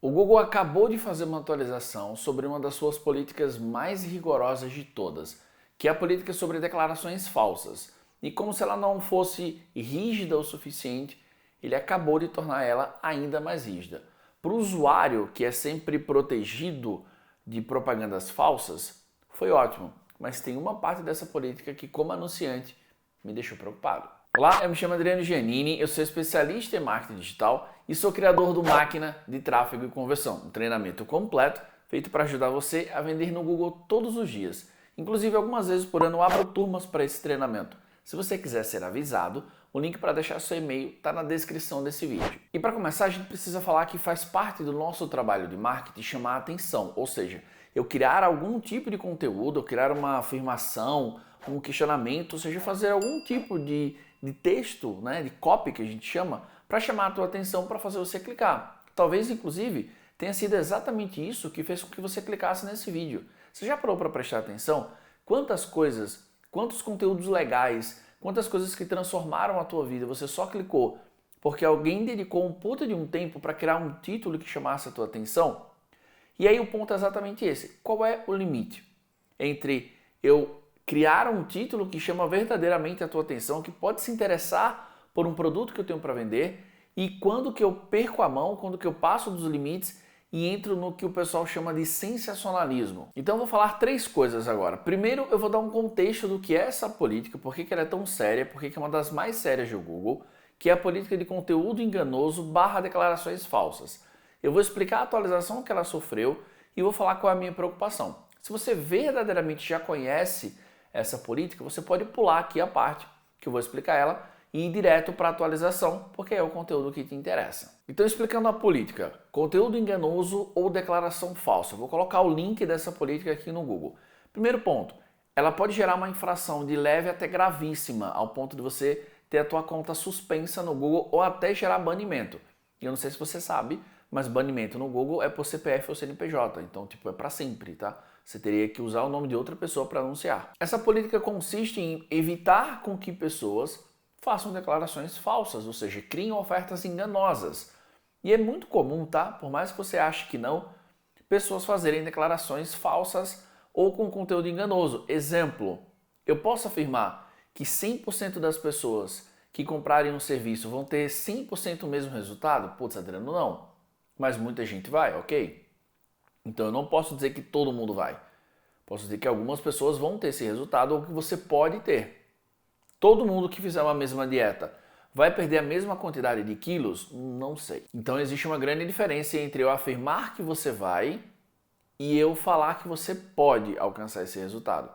O Google acabou de fazer uma atualização sobre uma das suas políticas mais rigorosas de todas, que é a política sobre declarações falsas. E como se ela não fosse rígida o suficiente, ele acabou de tornar ela ainda mais rígida. Para o usuário, que é sempre protegido de propagandas falsas, foi ótimo, mas tem uma parte dessa política que, como anunciante, me deixou preocupado. Olá, eu me chamo Adriano Giannini, eu sou especialista em marketing digital e sou criador do Máquina de Tráfego e Conversão, um treinamento completo feito para ajudar você a vender no Google todos os dias. Inclusive, algumas vezes por ano eu abro turmas para esse treinamento. Se você quiser ser avisado, o link para deixar seu e-mail está na descrição desse vídeo. E para começar, a gente precisa falar que faz parte do nosso trabalho de marketing chamar a atenção, ou seja, eu criar algum tipo de conteúdo, eu criar uma afirmação, um questionamento, ou seja, fazer algum tipo de texto, né, de copy que a gente chama, para chamar a tua atenção, para fazer você clicar. Talvez, inclusive, tenha sido exatamente isso que fez com que você clicasse nesse vídeo. Você já parou para prestar atenção? Quantas coisas, quantos conteúdos legais, quantas coisas que transformaram a tua vida, você só clicou porque alguém dedicou um puta de um tempo para criar um título que chamasse a tua atenção? E aí o ponto é exatamente esse. Qual é o limite entre eu criar um título que chama verdadeiramente a tua atenção, que pode se interessar por um produto que eu tenho para vender, e quando que eu perco a mão, quando que eu passo dos limites e entro no que o pessoal chama de sensacionalismo? Então eu vou falar três coisas agora. Primeiro, eu vou dar um contexto do que é essa política, por que ela é tão séria, por que é uma das mais sérias do Google, que é a política de conteúdo enganoso / declarações falsas. Eu vou explicar a atualização que ela sofreu e vou falar qual é a minha preocupação. Se você verdadeiramente já conhece essa política, você pode pular aqui a parte que eu vou explicar ela e ir direto para a atualização, porque é o conteúdo que te interessa. Então, explicando a política, conteúdo enganoso ou declaração falsa. Eu vou colocar o link dessa política aqui no Google. Primeiro ponto, ela pode gerar uma infração de leve até gravíssima, ao ponto de você ter a tua conta suspensa no Google ou até gerar banimento. E eu não sei se você sabe, mas banimento no Google é por CPF ou CNPJ, então é para sempre, tá? Você teria que usar o nome de outra pessoa para anunciar. Essa política consiste em evitar com que pessoas façam declarações falsas, ou seja, criem ofertas enganosas. E é muito comum, tá? Por mais que você ache que não, pessoas fazerem declarações falsas ou com conteúdo enganoso. Exemplo, eu posso afirmar que 100% das pessoas que comprarem um serviço vão ter 100% o mesmo resultado? Putz, Adriano, não. Mas muita gente vai, ok? Então eu não posso dizer que todo mundo vai. Posso dizer que algumas pessoas vão ter esse resultado ou que você pode ter. Todo mundo que fizer uma mesma dieta vai perder a mesma quantidade de quilos? Não sei. Então existe uma grande diferença entre eu afirmar que você vai e eu falar que você pode alcançar esse resultado.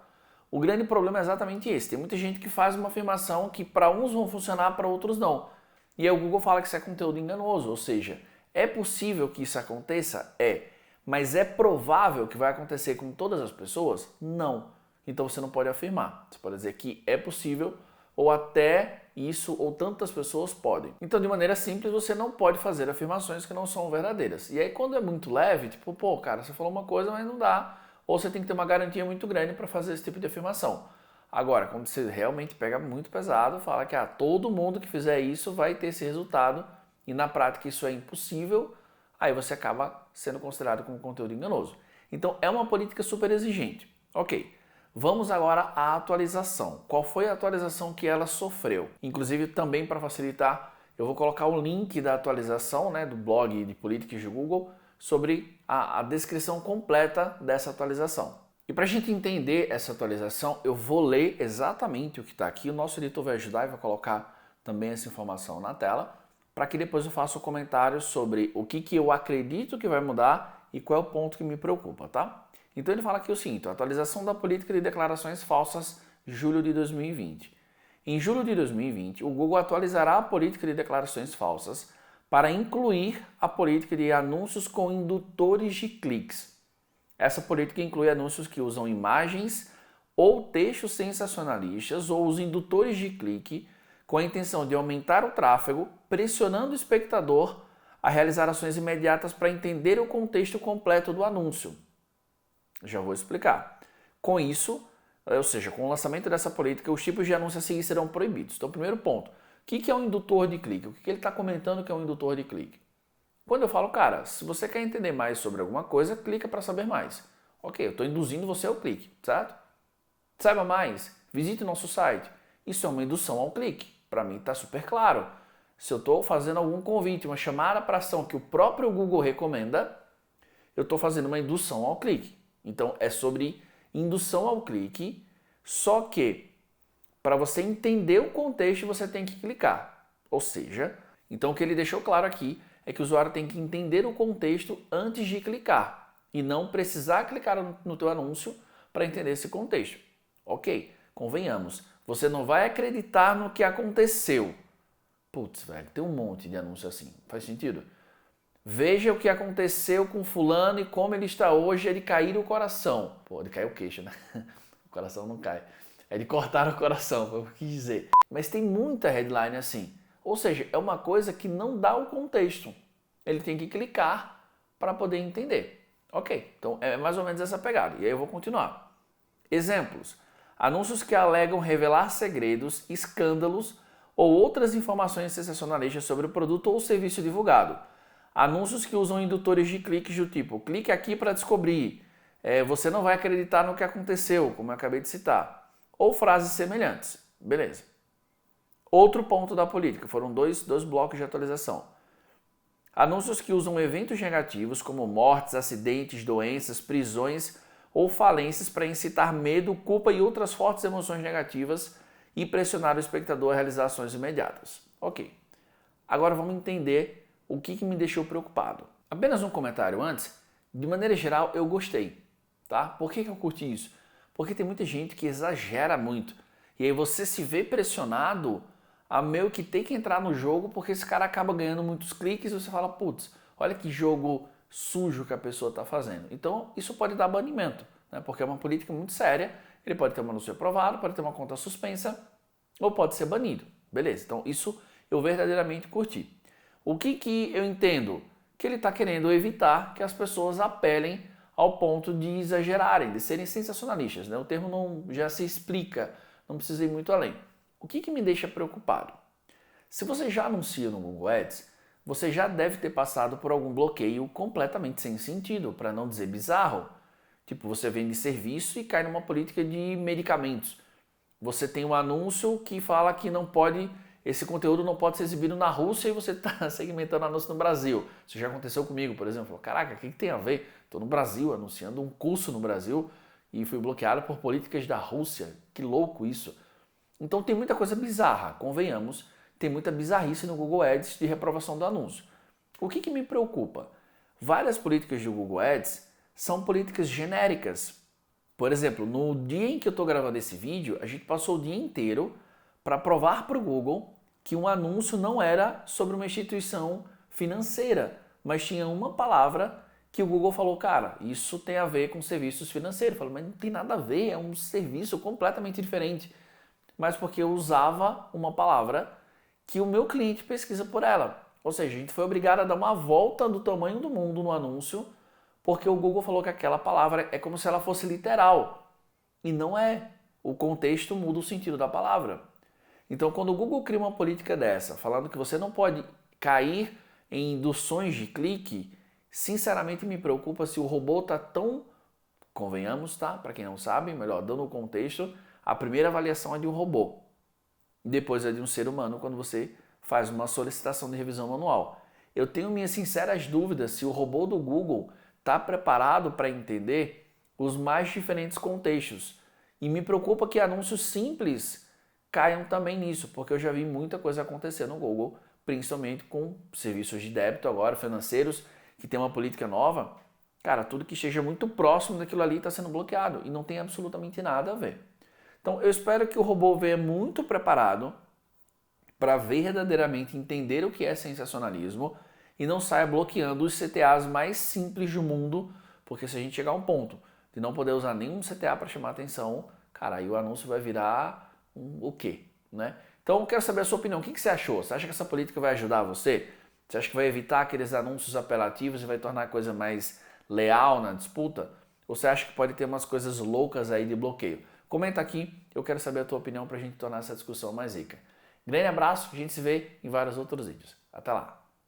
O grande problema é exatamente esse. Tem muita gente que faz uma afirmação que para uns vão funcionar, para outros não. E aí o Google fala que isso é conteúdo enganoso, ou seja, é possível que isso aconteça? É. Mas é provável que vai acontecer com todas as pessoas? Não. Então você não pode afirmar. Você pode dizer que é possível ou até isso ou tantas pessoas podem. Então, de maneira simples, você não pode fazer afirmações que não são verdadeiras. E aí quando é muito leve, pô, cara, você falou uma coisa, mas não dá. Ou você tem que ter uma garantia muito grande para fazer esse tipo de afirmação. Agora, quando você realmente pega muito pesado, fala que todo mundo que fizer isso vai ter esse resultado e na prática isso é impossível, aí você acaba sendo considerado como conteúdo enganoso. Então é uma política super exigente. Ok, vamos agora à atualização. Qual foi a atualização que ela sofreu? Inclusive também para facilitar, eu vou colocar o link da atualização, né, do blog de políticas de Google sobre a descrição completa dessa atualização. E para a gente entender essa atualização, eu vou ler exatamente o que está aqui. O nosso editor vai ajudar e vai colocar também essa informação na tela, para que depois eu faça um comentário sobre o que eu acredito que vai mudar e qual é o ponto que me preocupa, tá? Então ele fala aqui o seguinte: a atualização da política de declarações falsas, julho de 2020. Em julho de 2020, o Google atualizará a política de declarações falsas para incluir a política de anúncios com indutores de cliques. Essa política inclui anúncios que usam imagens ou textos sensacionalistas ou os indutores de clique com a intenção de aumentar o tráfego, pressionando o espectador a realizar ações imediatas para entender o contexto completo do anúncio. Já vou explicar. Com isso, ou seja, com o lançamento dessa política, os tipos de anúncios a seguir serão proibidos. Então, primeiro ponto, o que é um indutor de clique? O que ele está comentando que é um indutor de clique? Quando eu falo, cara, se você quer entender mais sobre alguma coisa, clica para saber mais. Ok, eu estou induzindo você ao clique, certo? Saiba mais, visite o nosso site. Isso é uma indução ao clique. Para mim está super claro. Se eu estou fazendo algum convite, uma chamada para ação que o próprio Google recomenda, eu estou fazendo uma indução ao clique. Então é sobre indução ao clique, só que para você entender o contexto você tem que clicar. Ou seja, então o que ele deixou claro aqui é que o usuário tem que entender o contexto antes de clicar e não precisar clicar no teu anúncio para entender esse contexto. Ok, convenhamos, você não vai acreditar no que aconteceu. Putz, velho, tem um monte de anúncio assim, faz sentido? Veja o que aconteceu com fulano e como ele está hoje, é de cair o coração. Pô, de cair o queixo, né? O coração não cai. É de cortar o coração, foi o que eu quis dizer. Mas tem muita headline assim. Ou seja, é uma coisa que não dá o contexto. Ele tem que clicar para poder entender. Ok, então é mais ou menos essa pegada. E aí eu vou continuar. Exemplos. Anúncios que alegam revelar segredos, escândalos ou outras informações sensacionalistas sobre o produto ou serviço divulgado. Anúncios que usam indutores de cliques do tipo, clique aqui para descobrir, você não vai acreditar no que aconteceu, como eu acabei de citar. Ou frases semelhantes. Beleza. Outro ponto da política, foram dois blocos de atualização. Anúncios que usam eventos negativos como mortes, acidentes, doenças, prisões ou falências para incitar medo, culpa e outras fortes emoções negativas e pressionar o espectador a realizar ações imediatas. Ok. Agora vamos entender o que me deixou preocupado. Apenas um comentário antes. De maneira geral, eu gostei. Tá? Por que eu curti isso? Porque tem muita gente que exagera muito. E aí você se vê pressionado a meio que ter que entrar no jogo porque esse cara acaba ganhando muitos cliques e você fala, putz, olha que jogo sujo que a pessoa está fazendo. Então isso pode dar banimento, né? Porque é uma política muito séria. Ele pode ter um anúncio aprovado, pode ter uma conta suspensa ou pode ser banido. Beleza, então isso eu verdadeiramente curti. O que eu entendo? Que ele está querendo evitar que as pessoas apelem ao ponto de exagerarem, de serem sensacionalistas. Né? O termo não já se explica, não precisa ir muito além. O que me deixa preocupado? Se você já anuncia no Google Ads, você já deve ter passado por algum bloqueio completamente sem sentido, para não dizer bizarro. Tipo, você vende serviço e cai numa política de medicamentos. Você tem um anúncio que fala que não pode, esse conteúdo não pode ser exibido na Rússia e você está segmentando anúncio no Brasil. Isso já aconteceu comigo, por exemplo. Caraca, o que tem a ver? Estou no Brasil, anunciando um curso no Brasil e fui bloqueado por políticas da Rússia. Que louco isso. Então tem muita coisa bizarra, convenhamos. Tem muita bizarrice no Google Ads de reprovação do anúncio. O que me preocupa? Várias políticas do Google Ads são políticas genéricas. Por exemplo, no dia em que eu estou gravando esse vídeo, a gente passou o dia inteiro para provar para o Google que um anúncio não era sobre uma instituição financeira, mas tinha uma palavra que o Google falou, cara, isso tem a ver com serviços financeiros. Eu falei, mas não tem nada a ver, é um serviço completamente diferente. Mas porque eu usava uma palavra que o meu cliente pesquisa por ela. Ou seja, a gente foi obrigado a dar uma volta do tamanho do mundo no anúncio, porque o Google falou que aquela palavra é como se ela fosse literal. E não é. O contexto muda o sentido da palavra. Então, quando o Google cria uma política dessa, falando que você não pode cair em induções de clique, sinceramente me preocupa se o robô está tão... Convenhamos, tá? Para quem não sabe, melhor, dando o contexto, a primeira avaliação é de um robô. Depois é de um ser humano quando você faz uma solicitação de revisão manual. Eu tenho minhas sinceras dúvidas se o robô do Google está preparado para entender os mais diferentes contextos. E me preocupa que anúncios simples caiam também nisso, porque eu já vi muita coisa acontecer no Google, principalmente com serviços de débito agora, financeiros, que tem uma política nova. Cara, tudo que esteja muito próximo daquilo ali está sendo bloqueado e não tem absolutamente nada a ver. Então eu espero que o robô venha muito preparado para verdadeiramente entender o que é sensacionalismo e não saia bloqueando os CTAs mais simples do mundo, porque se a gente chegar a um ponto de não poder usar nenhum CTA para chamar atenção, cara, aí o anúncio vai virar o quê? Né? Então eu quero saber a sua opinião. O que você achou? Você acha que essa política vai ajudar você? Você acha que vai evitar aqueles anúncios apelativos e vai tornar a coisa mais leal na disputa? Ou você acha que pode ter umas coisas loucas aí de bloqueio? Comenta aqui, eu quero saber a tua opinião para a gente tornar essa discussão mais rica. Grande abraço, a gente se vê em vários outros vídeos. Até lá!